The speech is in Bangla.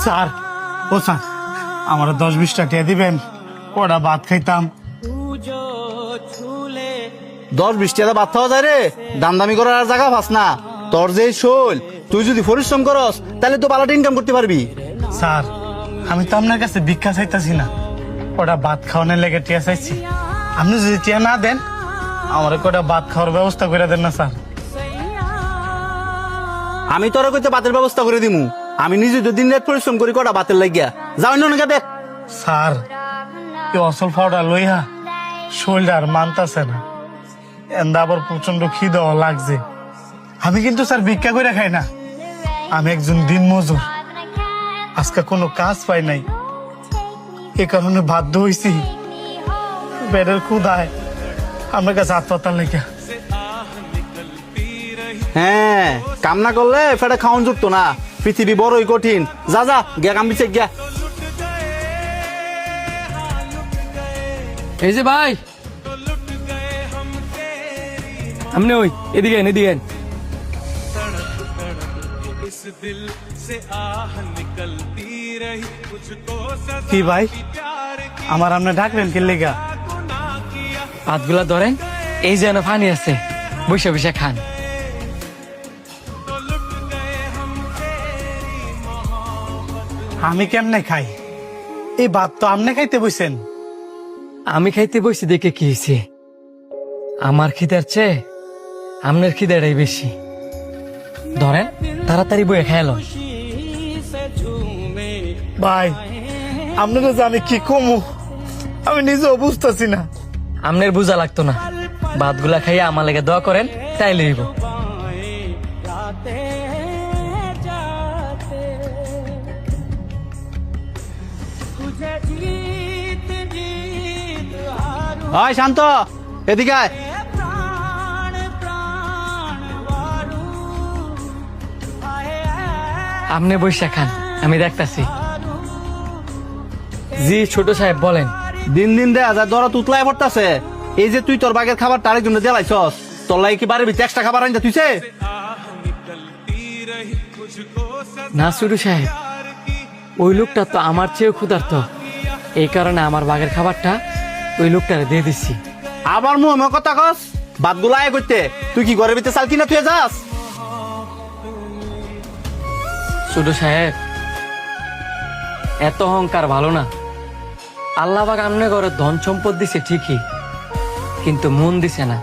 স্যার, ও স্যার, আমার 10-20 টাকা দিবেন, কটা ভাত খাইতাম। 10-20 টাকা ভাত খাওয়া যায় রে? দামদামি করার আর জায়গা পাস না। তোর যে শৈল, তুই যদি পরিশ্রম করস তাহলে তো ভালো ইনকাম করতে পারবি। স্যার, আমি তো আপনার কাছে ভিক্ষা চাইতাছি না, কটা ভাত খাওয়ানোর লেগে টিয়া চাইছি। আপনি যদি টিয়া না দেন, আমার কটা ভাত খাওয়ার ব্যবস্থা করে দেন না স্যার। আমি তোর কইতে ভাতের ব্যবস্থা করে দিমু। আমি নিজে তো দিন রাত পরিশ্রম করি কটা ভাতের লাগিয়া। যাও অন্য দেখ। স্যার, এই অসল ফাওটা লইয়া শরীরটা আর মানতাছে না, এন্দা আবার প্রচন্ড খিদাও লাগছে। আমি কিন্তু স্যার ভিক্ষা করে খাই না, আমি একজন দিন মজুর। আজকে কোনো কাজ পাই নাই, এ কারণে বাধ্য হইছি পেটের ক্ষুধায় আমার কাছে হাসপাতাল লেগে। হ্যাঁ, কাম না করলে ফেটে খাওয়ান যুক্ত না। পৃথিবী বড়ই কঠিন। যা যা গিয়া কাম বিছে গিয়া। এই যে ভাই, আপনি ওই এদিকে এদিকে। কি ভাই, আমার আপনি ডাকলেন কি লেগা? হাতগুলা ধরেন, এই যেন পানি আছে, বসে বসে খান। আমি কেমনে খাই? এই ভাত তো আপনি খাইতে বসেন। আমি খাইতে বসছি দেখে কি হয়েছে? আমার খিদার চেয়ে আপনার খিদাটাই বেশি। ধরেন, তাড়াতাড়ি বয়ে খেয়াল। ভাই, আপনাকে যে আমি কি কমু আমি নিজেও বুঝতেছি না। আপনার বোঝা লাগতো না, ভাতগুলা খাইয়া আমার লেগে দোয়া করেন, তাই লইব। হয় শান্ত, এদিকে আয়। আপনি বসে খান, আমি দেখতাছি। জি ছোট সাহেব বলেন। দিন দিন দেয়া যায় দরা তুতলায় পড়তাছে। এই যে তুই তোর বাগের খাবার তারেক জন্য জ্বালাইছস, তোর লাগে কি বাড়ির ভিতরে এক্সট্রা খাবার আনতে তুইছে? না ছোট সাহেব, ওই লোকটা তো আমার চেয়েও ক্ষুধার্ত, এই কারণে আমার বাগের খাবারটা ওই লোকটারে দিয়ে দিচ্ছি। আবার মুখ কথা কস? ভাত গুলা আয় করতে তুই কি ঘরের ভিতরে চাল কিনা তুই যাস? ছোট সাহেব, এত অহংকার ভালো না। আল্লাহ পাক আমনে ঘরে ধন সম্পদ দিছে ঠিকই, কিন্তু মন দিছে না।